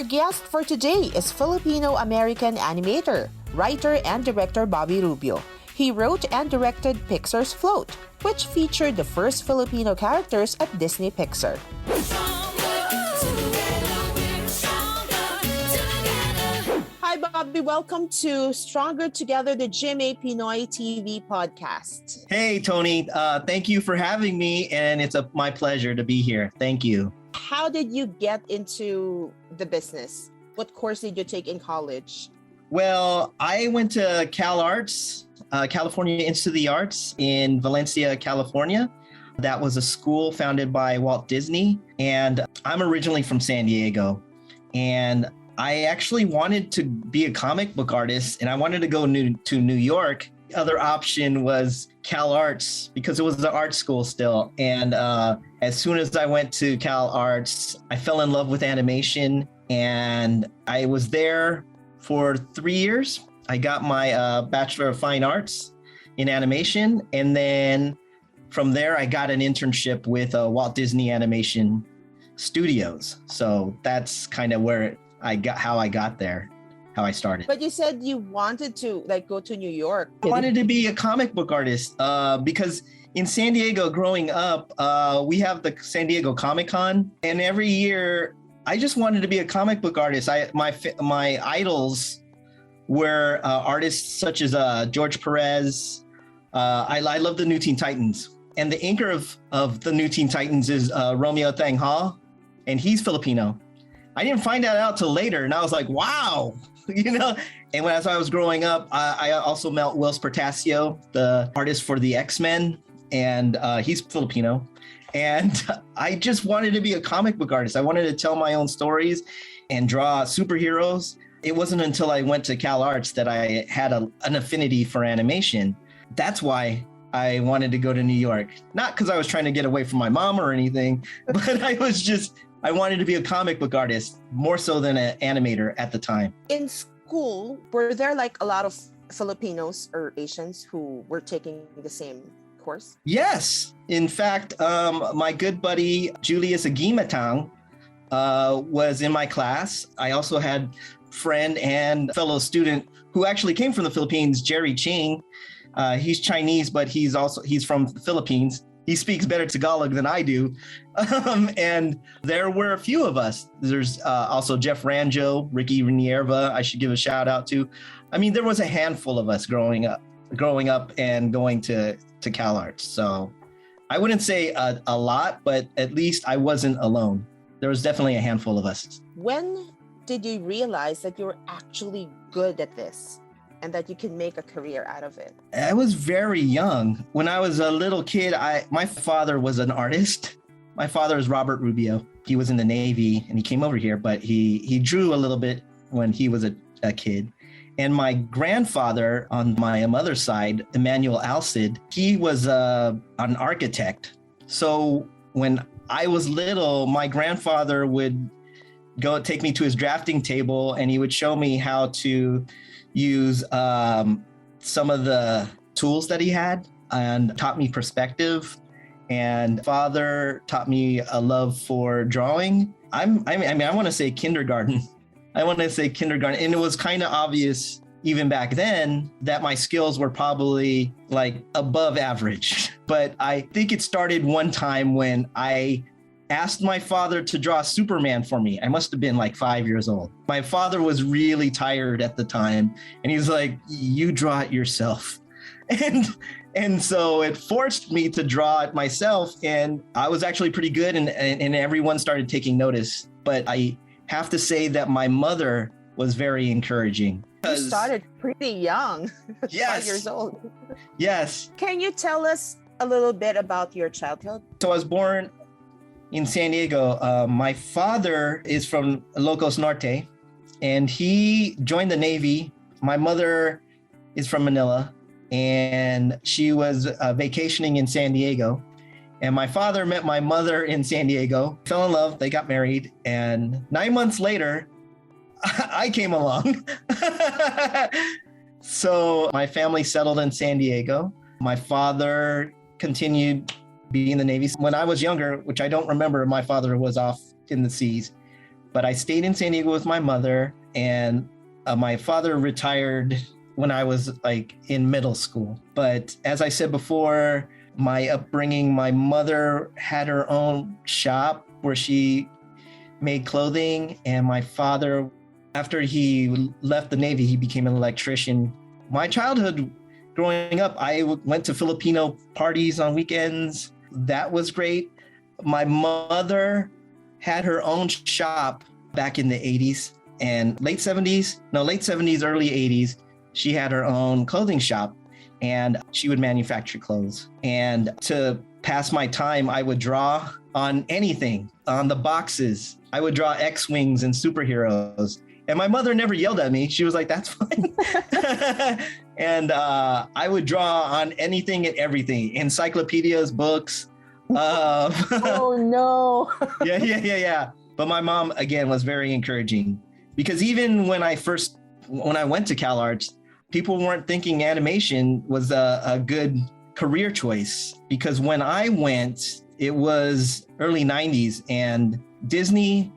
Our guest for today is Filipino American animator, writer, and director Bobby Rubio. He wrote and directed Pixar's Float, which featured the first Filipino characters at Disney Pixar. Hi, Bobby. Welcome to Stronger Together, the GMA Pinoy TV podcast. Hey, Tony. Thank you for having me, and it's my pleasure to be here. Thank you. How did you get into the business? What course did you take in college? Well, I went to CalArts, California Institute of the Arts in Valencia, California. That was a school founded by Walt Disney, and I'm originally from San Diego. And I actually wanted to be a comic book artist, and I wanted to go to New York. The other option was CalArts because it was the art school still. And as soon as I went to CalArts, I fell in love with animation, and I was there for 3 years. I got my Bachelor of Fine Arts in animation, and then from there, I got an internship with Walt Disney Animation Studios. So that's kind of where how I got there, how I started. But you said you wanted to go to New York. I wanted to be a comic book artist because in San Diego growing up, we have the San Diego Comic-Con, and every year I just wanted to be a comic book artist. My idols were artists such as George Perez. I love the New Teen Titans, and the inker of the New Teen Titans is Romeo Thang Ha, and he's Filipino. I didn't find that out till later, and I was like, wow, And as I was growing up, I also met Whilce Portacio, the artist for the X-Men, and he's Filipino. And I just wanted to be a comic book artist. I wanted to tell my own stories and draw superheroes. It wasn't until I went to CalArts that I had an affinity for animation. That's why I wanted to go to New York. Not because I was trying to get away from my mom or anything, but I wanted to be a comic book artist more so than an animator at the time. In school, were there a lot of Filipinos or Asians who were taking the same course? Yes. In fact, my good buddy, Julius Aguimatang, was in my class. I also had friend and fellow student who actually came from the Philippines, Jerry Ching. He's Chinese, but he's from the Philippines. He speaks better Tagalog than I do. And there were a few of us. There's also Jeff Ranjo, Ricky Nierva, I should give a shout out to. I mean, there was a handful of us growing up and going to CalArts. So I wouldn't say a lot, but at least I wasn't alone. There was definitely a handful of us. When did you realize that you were actually good at this and that you can make a career out of it? I was very young. When I was a little kid, my father was an artist. My father is Robert Rubio. He was in the Navy and he came over here, but he drew a little bit when he was a kid. And my grandfather on my mother's side, Emmanuel Alcid, he was an architect. So when I was little, my grandfather would go take me to his drafting table and he would show me how to use some of the tools that he had and taught me perspective. And father taught me a love for drawing. I want to say kindergarten. And it was kind of obvious even back then that my skills were probably above average. But I think it started one time when I asked my father to draw Superman for me. I must have been 5 years old. My father was really tired at the time, and he's like, "You draw it yourself." And so it forced me to draw it myself, and I was actually pretty good, and everyone started taking notice. But I have to say that my mother was very encouraging. You started pretty young, yes. 5 years old. Yes. Can you tell us a little bit about your childhood? So I was born in San Diego. My father is from Ilocos Norte, and he joined the Navy. My mother is from Manila, and she was vacationing in San Diego. And my father met my mother in San Diego, fell in love, they got married, and 9 months later, I came along. So my family settled in San Diego. My father continued being in the Navy. When I was younger, which I don't remember, my father was off in the seas. but I stayed in San Diego with my mother, and my father retired when I was like in middle school. But as I said before, my upbringing, my mother had her own shop where she made clothing, and my father, after he left the Navy, he became an electrician. My childhood growing up, I went to Filipino parties on weekends. That was great. My mother had her own shop back in the 80s and late 70s, early 80s. She had her own clothing shop, and she would manufacture clothes. And to pass my time, I would draw on anything, on the boxes. I would draw X-Wings and superheroes. And my mother never yelled at me. She was like, that's fine. And I would draw on anything and everything, encyclopedias, books. Oh, no. Yeah. But my mom, again, was very encouraging, because even when I went to CalArts, people weren't thinking animation was a good career choice, because when I went, it was early 90s and Disney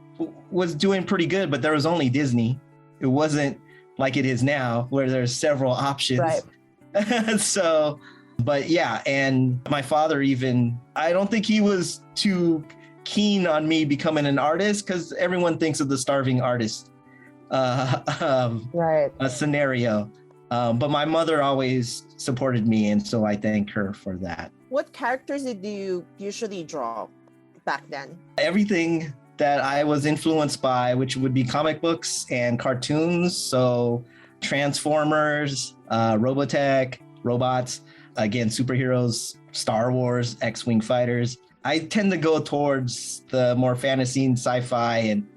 was doing pretty good, but there was only Disney. It wasn't like it is now where there's several options. Right. So, but yeah, and my father even, I don't think he was too keen on me becoming an artist, because everyone thinks of the starving artist right. a scenario. But my mother always supported me, and so I thank her for that. What characters did you usually draw back then? Everything that I was influenced by, which would be comic books and cartoons. So Transformers, Robotech, robots, again, superheroes, Star Wars, X-Wing fighters. I tend to go towards the more fantasy and sci-fi and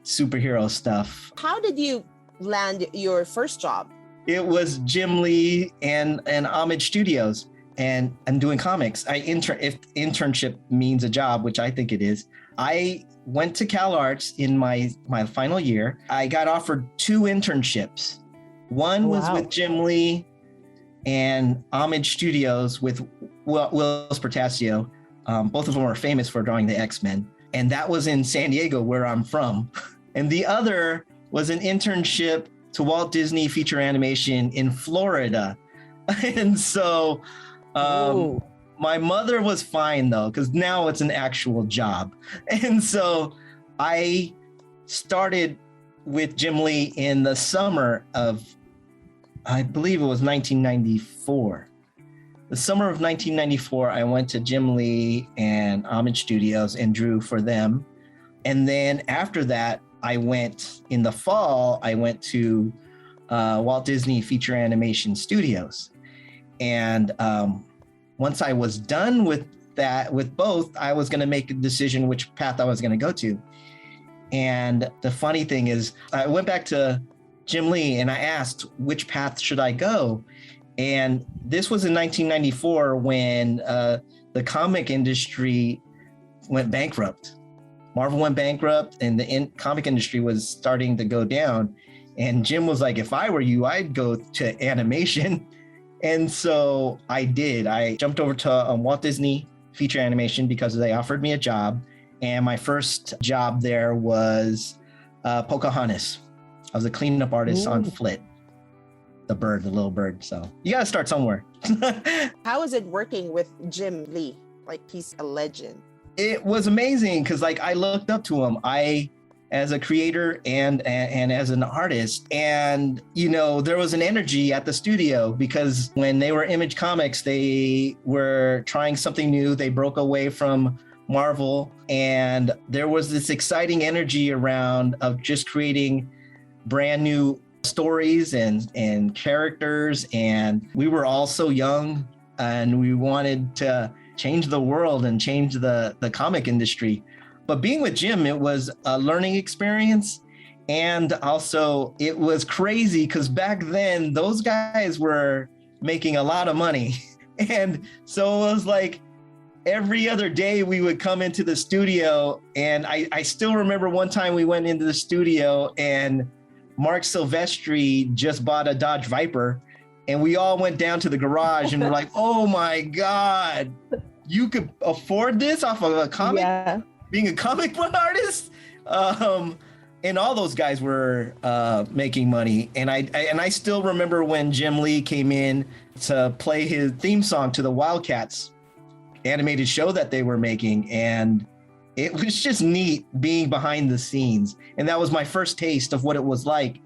superhero stuff. How did you land your first job? It was Jim Lee and Homage Studios, and I'm doing comics. If internship means a job, which I think it is, I went to CalArts in my final year. I got offered 2 internships. One was with Jim Lee and Homage Studios with Willis Portasio. Both of them are famous for drawing the X-Men. And that was in San Diego, where I'm from. And the other was an internship to Walt Disney Feature Animation in Florida. And so my mother was fine, though, because now it's an actual job. And so I started with Jim Lee in the summer of, I believe it was 1994. The summer of 1994, I went to Jim Lee and Homage Studios and drew for them. And then after that, in the fall, I went to Walt Disney Feature Animation Studios. And once I was done with that, with both, I was going to make a decision which path I was going to go to. And the funny thing is, I went back to Jim Lee and I asked, which path should I go? And this was in 1994 when the comic industry went bankrupt. Marvel went bankrupt and the comic industry was starting to go down. And Jim was like, if I were you, I'd go to animation. And so I did. I jumped over to Walt Disney Feature Animation because they offered me a job. And my first job there was Pocahontas. I was a cleanup artist on Flit, the little bird. So you got to start somewhere. How is it working with Jim Lee? Like, he's a legend. It was amazing because I looked up to him. As a creator and as an artist. And, there was an energy at the studio because when they were Image Comics, they were trying something new. They broke away from Marvel, and there was this exciting energy around of just creating brand new stories and characters. And we were all so young and we wanted to change the world and change the comic industry. But being with Jim, it was a learning experience. And also it was crazy because back then those guys were making a lot of money. And so it was like every other day we would come into the studio. And I still remember one time we went into the studio and Mark Silvestri just bought a Dodge Viper. And we all went down to the garage and we're like, oh my God, you could afford this off of a comic? Yeah. Being a comic book artist. And all those guys were making money. And I still remember when Jim Lee came in to play his theme song to the Wildcats animated show that they were making. And it was just neat being behind the scenes. And that was my first taste of what it was like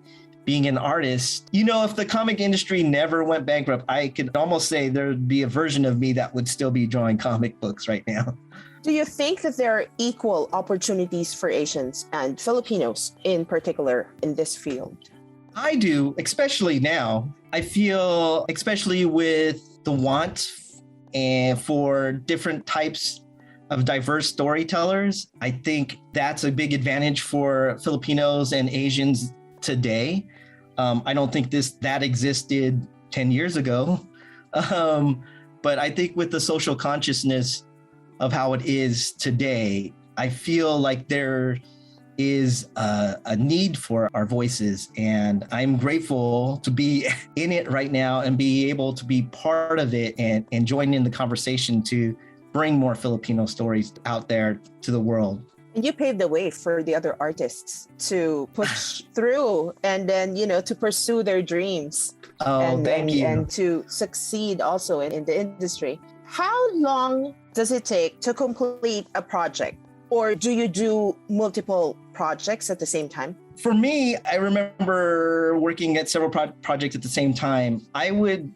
being an artist. You know, if the comic industry never went bankrupt, I could almost say there'd be a version of me that would still be drawing comic books right now. Do you think that there are equal opportunities for Asians and Filipinos in particular in this field? I do, especially now. I feel, especially with the want and for different types of diverse storytellers, I think that's a big advantage for Filipinos and Asians today. I don't think that existed 10 years ago. But I think with the social consciousness of how it is today, I feel like there is a need for our voices. And I'm grateful to be in it right now and be able to be part of it and join in the conversation to bring more Filipino stories out there to the world. And you paved the way for the other artists to push through and then, to pursue their dreams. Thank you. And to succeed also in the industry. How long does it take to complete a project? Or do you do multiple projects at the same time? For me, I remember working at several projects at the same time. I would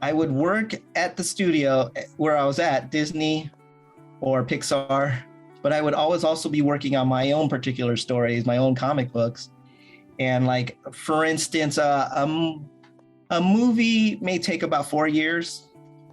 work at the studio where I was at, Disney or Pixar, but I would always also be working on my own particular stories, my own comic books. And like, for instance, a movie may take about 4 years,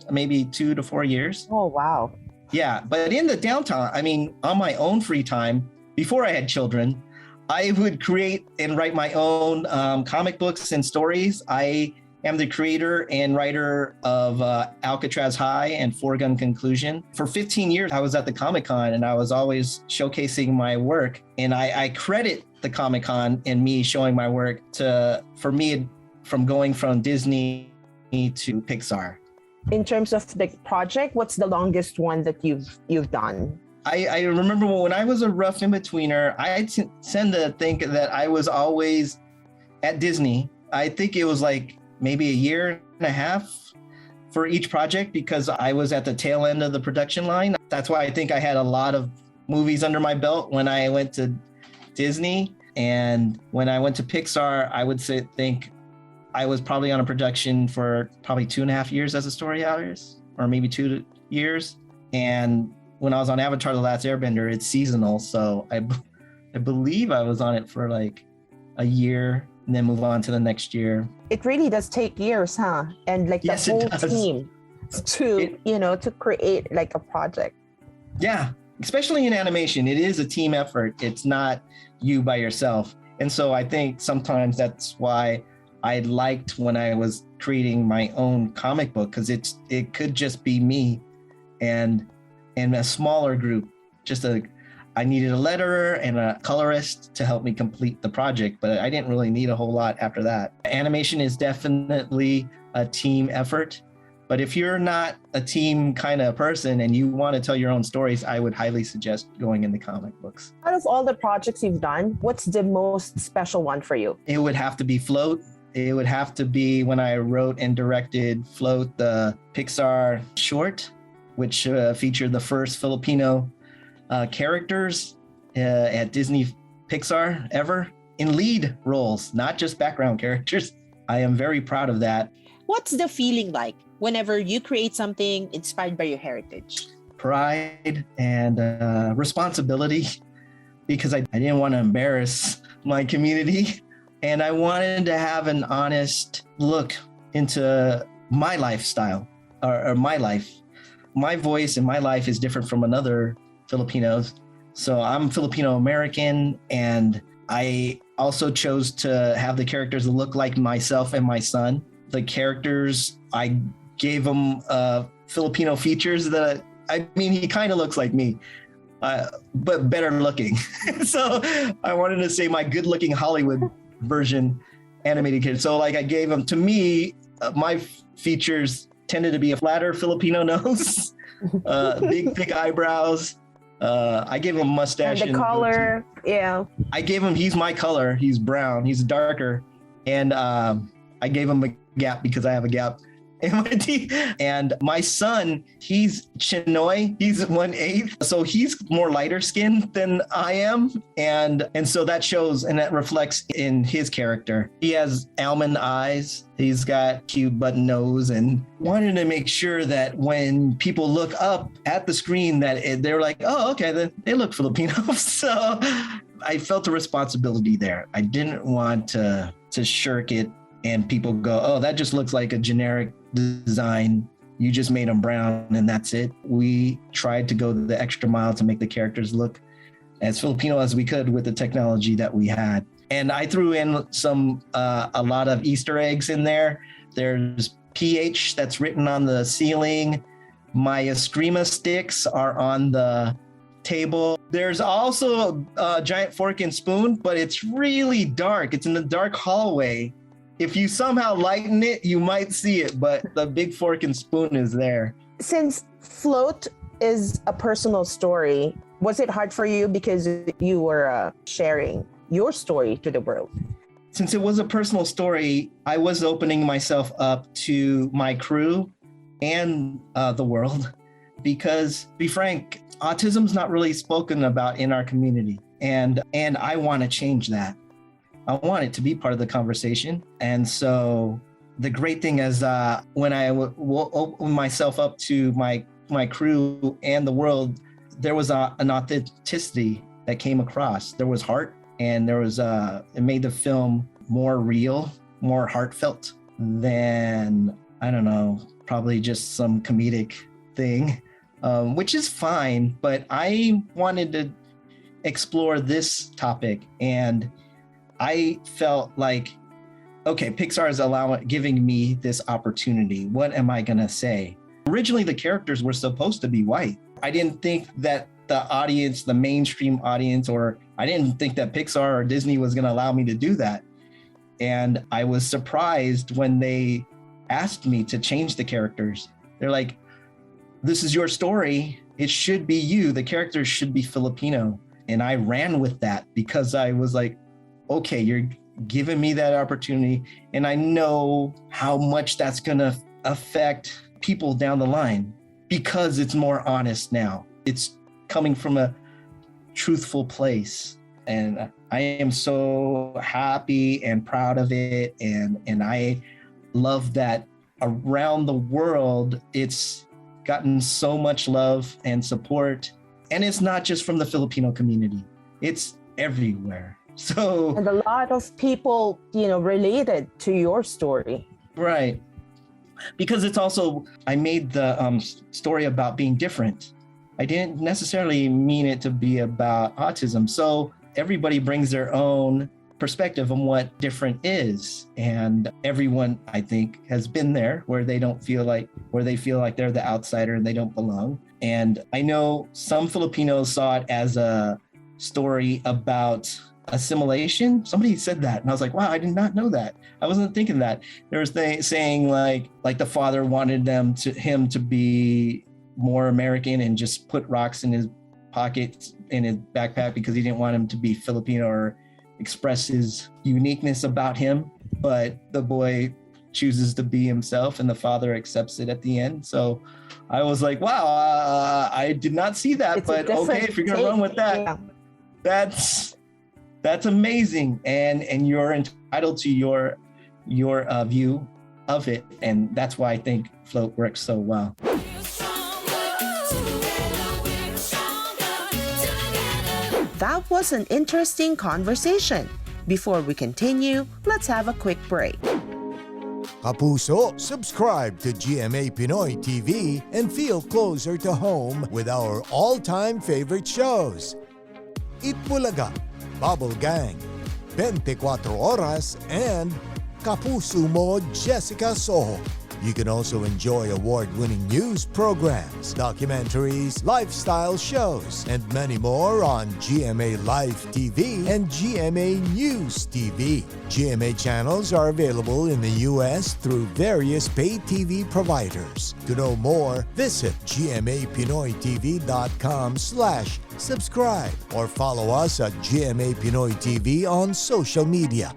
maybe 2 to 4 years. Oh, wow. Yeah, but in the downtime, on my own free time, before I had children, I would create and write my own comic books and stories. I am the creator and writer of Alcatraz High and Foregone Conclusion. For 15 years, I was at the Comic-Con and I was always showcasing my work. And I credit the Comic-Con and me showing my work for me from going from Disney to Pixar. In terms of the project, what's the longest one that you've done? I remember when I was a rough in-betweener, I tend to think that I was always at Disney. I think it was like maybe a year and a half for each project because I was at the tail end of the production line. That's why I think I had a lot of movies under my belt when I went to Disney. And when I went to Pixar, I would think I was probably on a production for probably 2.5 years as a story artist, or maybe 2 years. And when I was on Avatar: The Last Airbender, it's seasonal. So I believe I was on it for like a year and then move on to the next year. It really does take years, huh? And like the whole team to create like a project. Yeah, especially in animation, it is a team effort. It's not you by yourself. And so I think sometimes that's why I liked when I was creating my own comic book, because it could just be me and a smaller group. I needed a letterer and a colorist to help me complete the project, but I didn't really need a whole lot after that. Animation is definitely a team effort, but if you're not a team kind of person and you want to tell your own stories, I would highly suggest going into comic books. Out of all the projects you've done, what's the most special one for you? It would have to be Float. It would have to be when I wrote and directed Float, the Pixar short, which featured the first Filipino characters at Disney Pixar ever in lead roles, not just background characters. I am very proud of that. What's the feeling like whenever you create something inspired by your heritage? Pride and responsibility, because I didn't want to embarrass my community. And I wanted to have an honest look into my lifestyle or my life. My voice and my life is different from another Filipinos. So I'm Filipino American, and I also chose to have the characters look like myself and my son. The characters, I gave them Filipino features that, he kind of looks like me, but better looking. So I wanted to say my good looking Hollywood version animated kid. So like I gave them, to me, my features tended to be a flatter Filipino nose, big thick eyebrows, I gave him a mustache. And the color, yeah. I gave him, he's my color. He's brown. He's darker. And I gave him a gap because I have a gap in my teeth. And my son, he's Pinoy. He's 1/8. So he's more lighter skinned than I am. And so that shows and that reflects in his character. He has almond eyes. He's got cute button nose, and wanted to make sure that when people look up at the screen that they're like, oh, okay, they look Filipino. So I felt a responsibility there. I didn't want to shirk it and people go, oh, that just looks like a generic design. You just made them brown and that's it. We tried to go the extra mile to make the characters look as Filipino as we could with the technology that we had. And I threw in a lot of Easter eggs in there. There's PH that's written on the ceiling. My Eskrima sticks are on the table. There's also a giant fork and spoon, but it's really dark. It's in the dark hallway. If you somehow lighten it, you might see it, but the big fork and spoon is there. Since Float is a personal story, was it hard for you because you were sharing your story to the world? Since it was a personal story, I was opening myself up to my crew and the world because, to be frank, autism's not really spoken about in our community. And I want to change that. I want it to be part of the conversation. And so the great thing is when I open myself up to my crew and the world, there was an authenticity that came across. There was heart, and there was it made the film more real, more heartfelt than, I don't know, probably just some comedic thing, which is fine. But I wanted to explore this topic, and I felt like, okay, Pixar is giving me this opportunity. What am I gonna say? Originally, the characters were supposed to be white. I didn't think that the audience, the mainstream audience, or I didn't think that Pixar or Disney was gonna allow me to do that. And I was surprised when they asked me to change the characters. They're like, this is your story. It should be you. The characters should be Filipino. And I ran with that because I was like, okay, you're giving me that opportunity. And I know how much that's gonna affect people down the line because it's more honest now. It's coming from a truthful place. And I am so happy and proud of it. And I love that around the world, it's gotten so much love and support. And it's not just from the Filipino community, it's everywhere. So, and a lot of people, related to your story. Right. Because it's also, I made the story about being different. I didn't necessarily mean it to be about autism. So everybody brings their own perspective on what different is. And everyone, I think, has been there where they feel like they're the outsider and they don't belong. And I know some Filipinos saw it as a story about assimilation. Somebody said that, and I was like, wow, I did not know that. I wasn't thinking that. There was saying like the father wanted him to be more American and just put rocks in his pockets in his backpack because he didn't want him to be Filipino or express his uniqueness about him. But the boy chooses to be himself, and the father accepts it at the end. So I was like, wow, I did not see that. It's but okay, if you're gonna run with that, yeah. That's amazing, and you're entitled to your view of it, and that's why I think Float works so well. That was an interesting conversation. Before we continue, let's have a quick break. Kapuso, subscribe to GMA Pinoy TV and feel closer to home with our all-time favorite shows. Itbulaga, Bubble Gang, 24 Oras, and Kapuso Mo Jessica Soho. You can also enjoy award-winning news programs, documentaries, lifestyle shows, and many more on GMA Live TV and GMA News TV. GMA channels are available in the U.S. through various paid TV providers. To know more, visit gmapinoytv.com/subscribe or follow us at GMA Pinoy TV on social media.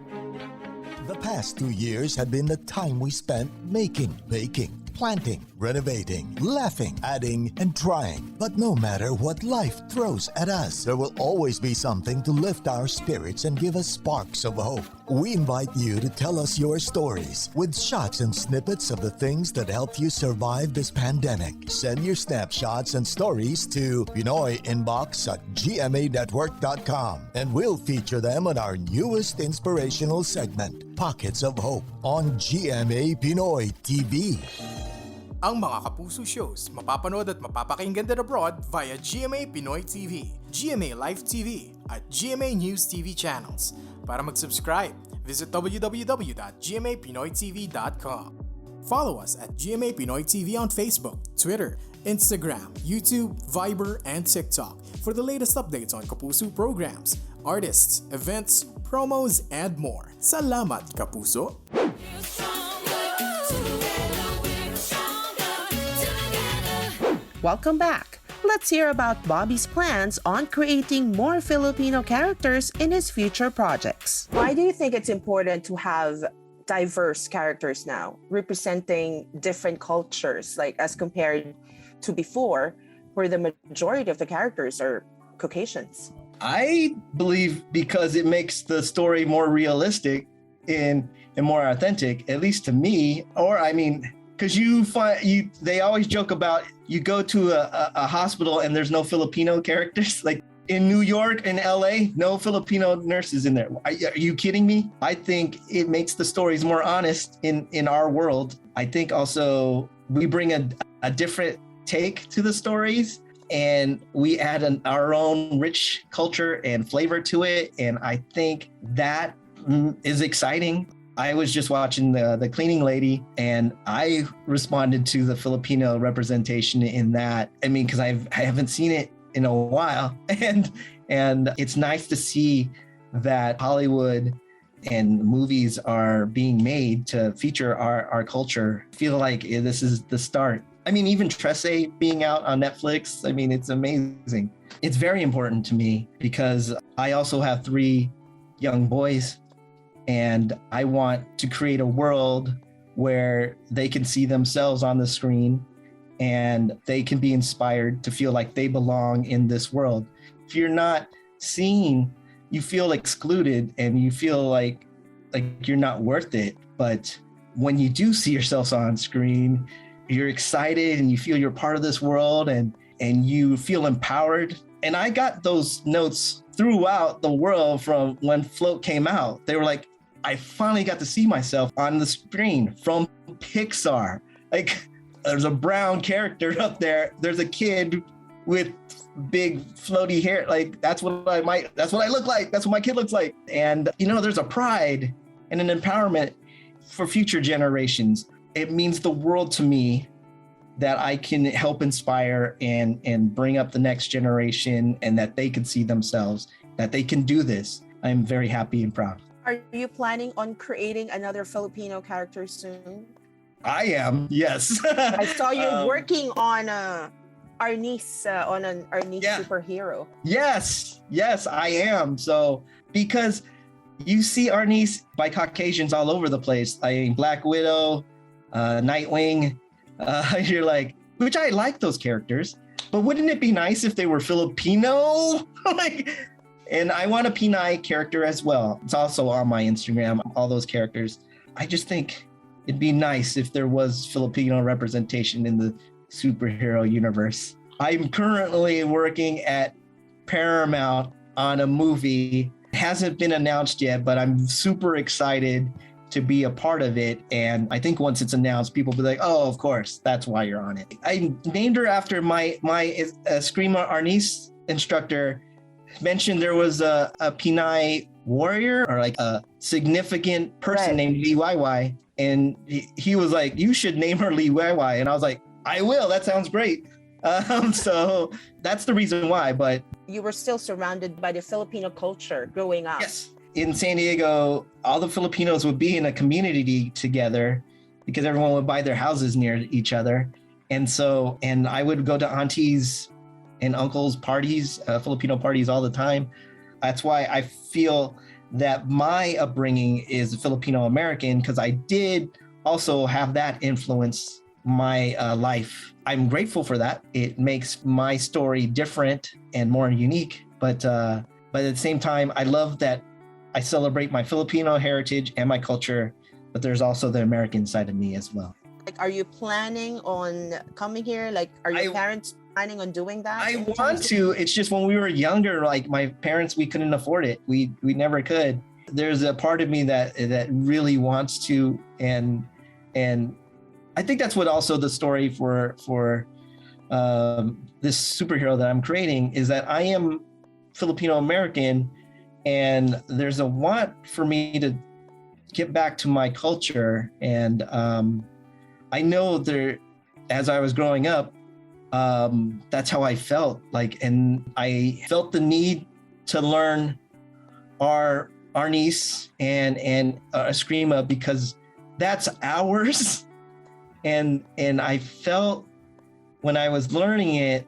The past 2 years have been the time we spent making, baking, planting, renovating, laughing, adding, and trying. But no matter what life throws at us, there will always be something to lift our spirits and give us sparks of hope. We invite you to tell us your stories with shots and snippets of the things that helped you survive this pandemic. Send your snapshots and stories to pinoyinbox@gmanetwork.com and we'll feature them on our newest inspirational segment, Pockets of Hope, on GMA Pinoy TV. Ang mga Kapuso shows mapapanood at mapapakinggan din abroad via GMA Pinoy TV, GMA Live TV at GMA News TV channels. Para mag-subscribe, visit www.gmapinoytv.com. Follow us at GMA Pinoy TV on Facebook, Twitter, Instagram, YouTube, Viber, and TikTok for the latest updates on Kapuso programs, artists, events, promos, and more. Salamat, Kapuso! Welcome back. Let's hear about Bobby's plans on creating more Filipino characters in his future projects. Why do you think it's important to have diverse characters now, representing different cultures, like as compared to before, where the majority of the characters are Caucasians? I believe because it makes the story more realistic and more authentic, at least to me. Or I mean, because they always joke about you go to a hospital and there's no Filipino characters. Like in New York and LA, no Filipino nurses in there. Are you kidding me? I think it makes the stories more honest in our world. I think also we bring a different take to the stories and we add our own rich culture and flavor to it. And I think that is exciting. I was just watching the cleaning lady and I responded to the Filipino representation in that. I mean, because I haven't seen it in a while. And it's nice to see that Hollywood and movies are being made to feature our culture. I feel like this is the start. I mean, even Tresse being out on Netflix, I mean, it's amazing. It's very important to me because I also have 3 young boys. And I want to create a world where they can see themselves on the screen and they can be inspired to feel like they belong in this world. If you're not seeing, you feel excluded and you feel like you're not worth it. But when you do see yourself on screen, you're excited and you feel you're part of this world and you feel empowered. And I got those notes throughout the world from when Float came out. They were like, I finally got to see myself on the screen from Pixar. Like, there's a brown character up there. There's a kid with big floaty hair. Like, that's what I look like. That's what my kid looks like. And, there's a pride and an empowerment for future generations. It means the world to me that I can help inspire and bring up the next generation and that they can see themselves, that they can do this. I'm very happy and proud. Are you planning on creating another Filipino character soon? I am, yes. I saw you working on Arnis, on an Arnis superhero. Yes, I am. So, because you see Arnis by Caucasians all over the place. I mean, Black Widow, Nightwing, you're like, which I like those characters, but wouldn't it be nice if they were Filipino? And I want a Pinoy character as well. It's also on my Instagram, all those characters. I just think it'd be nice if there was Filipino representation in the superhero universe. I'm currently working at Paramount on a movie. It hasn't been announced yet, but I'm super excited to be a part of it. And I think once it's announced, people will be like, oh, of course, that's why you're on it. I named her after my Screama Arnis instructor. Mentioned there was a Pinoy warrior or like a significant person Right. named Lee Wai. And he was like, you should name her Lee Wai. And I was like, I will. That sounds great. So that's the reason why. But You were still surrounded by the Filipino culture growing up. yes, in San Diego, all the Filipinos would be in a community together because everyone would buy their houses near each other. And I would go to aunties and uncles' parties, Filipino parties all the time. That's why I feel that my upbringing is Filipino American, because I did also have that influence my life. I'm grateful for that. It makes my story different and more unique. But at the same time, I love that I celebrate my Filipino heritage and my culture, but there's also the American side of me as well. Like, are you planning on coming here? Like, are your parents planning on doing that? I want to. It's just when we were younger, like my parents, we couldn't afford it. We never could. There's a part of me that really wants to, and I think that's what also the story for this superhero that I'm creating is that I am Filipino American, and there's a want for me to get back to my culture. And I know there, as I was growing up, that's how I felt like, and I felt the need to learn our Arnis and Eskrima because that's ours. And I felt when I was learning it,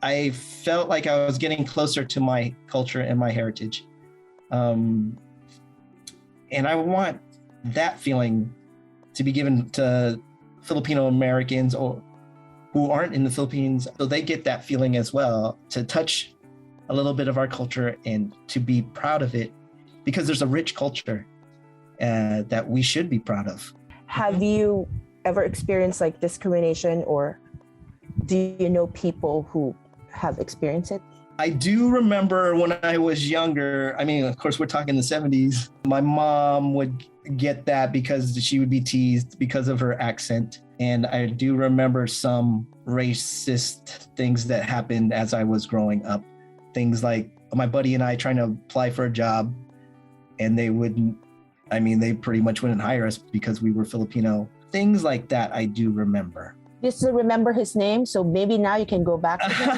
I felt like I was getting closer to my culture and my heritage. And I want that feeling to be given to Filipino Americans or who aren't in the Philippines, so they get that feeling as well, to touch a little bit of our culture and to be proud of it, because there's a rich culture that we should be proud of. Have you ever experienced like discrimination, or do you know people who have experienced it? I do remember when I was younger, I mean, of course, we're talking the 70s, my mom would get that because she would be teased because of her accent. And I do remember some racist things that happened as I was growing up. Things like my buddy and I trying to apply for a job, and they pretty much wouldn't hire us because we were Filipino. Things like that I do remember. Just to remember his name, so maybe now you can go back to him.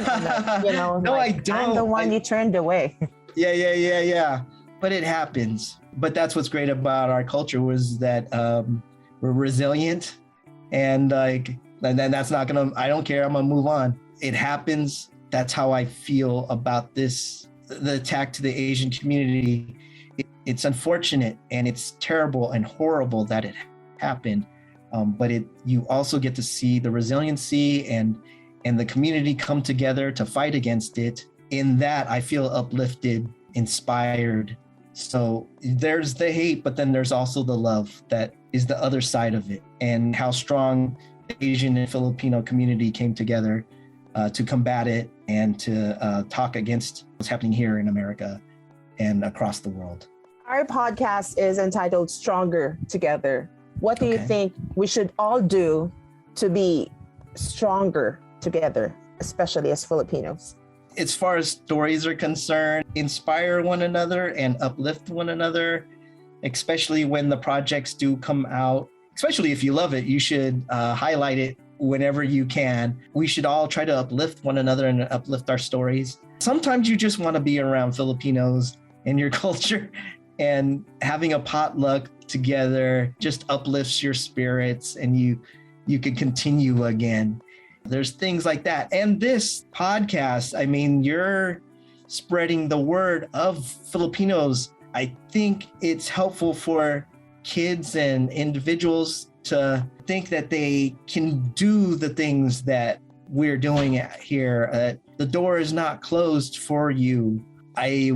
And, No, I don't. I'm the one you turned away. Yeah. But it happens. But that's what's great about our culture was that we're resilient, and then that's not gonna. I don't care. I'm gonna move on. It happens. That's how I feel about this. The attack to the Asian community. It's unfortunate and it's terrible and horrible that it happened. But you also get to see the resiliency and the community come together to fight against it. In that, I feel uplifted, inspired. So there's the hate, but then there's also the love that is the other side of it, and how strong the Asian and Filipino community came together to combat it and to talk against what's happening here in America and across the world. Our podcast is entitled Stronger Together. What do you think we should all do to be stronger together, especially as Filipinos? As far as stories are concerned, inspire one another and uplift one another, especially when the projects do come out. Especially if you love it, you should highlight it whenever you can. We should all try to uplift one another and uplift our stories. Sometimes you just want to be around Filipinos in your culture, and having a potluck together just uplifts your spirits, and you can continue again. There's things like that. And this podcast, I mean, you're spreading the word of Filipinos. I think it's helpful for kids and individuals to think that they can do the things that we're doing here. The door is not closed for you. I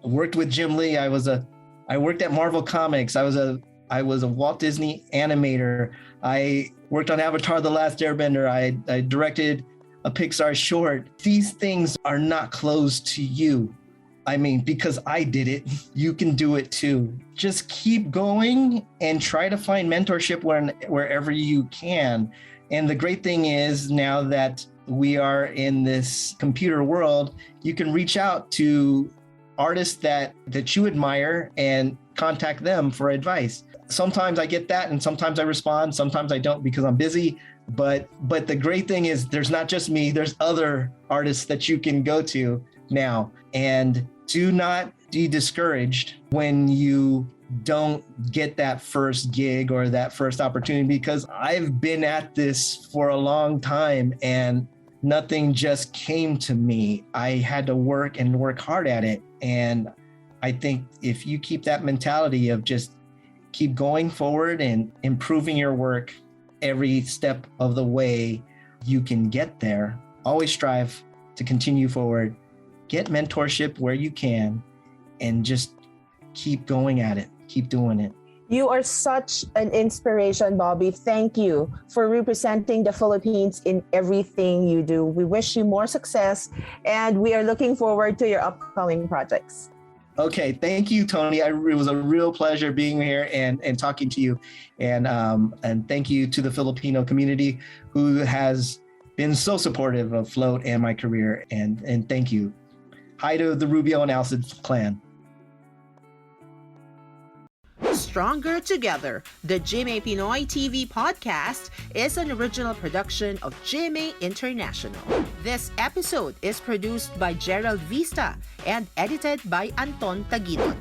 worked with Jim Lee. I worked at Marvel Comics. I was a Walt Disney animator. I worked on Avatar: The Last Airbender. I directed a Pixar short. These things are not closed to you. I mean, because I did it, you can do it too. Just keep going and try to find mentorship wherever you can. And the great thing is, now that we are in this computer world, you can reach out to artists that you admire and contact them for advice. Sometimes I get that and sometimes I respond, sometimes I don't because I'm busy. But the great thing is there's not just me, there's other artists that you can go to now. And do not be discouraged when you don't get that first gig or that first opportunity, because I've been at this for a long time and nothing just came to me. I had to work and work hard at it. And I think if you keep that mentality of just keep going forward and improving your work every step of the way, you can get there. Always strive to continue forward, get mentorship where you can, and just keep going at it, keep doing it. You are such an inspiration, Bobby. Thank you for representing the Philippines in everything you do. We wish you more success, and we are looking forward to your upcoming projects. Okay, thank you, Tony. It was a real pleasure being here and talking to you. And thank you to the Filipino community who has been so supportive of Float and my career. And thank you. Hi to the Rubio and Alcid clan. Stronger Together, the GMA Pinoy TV podcast is an original production of GMA International. This episode is produced by Gerald Vista and edited by Anton Taguidon.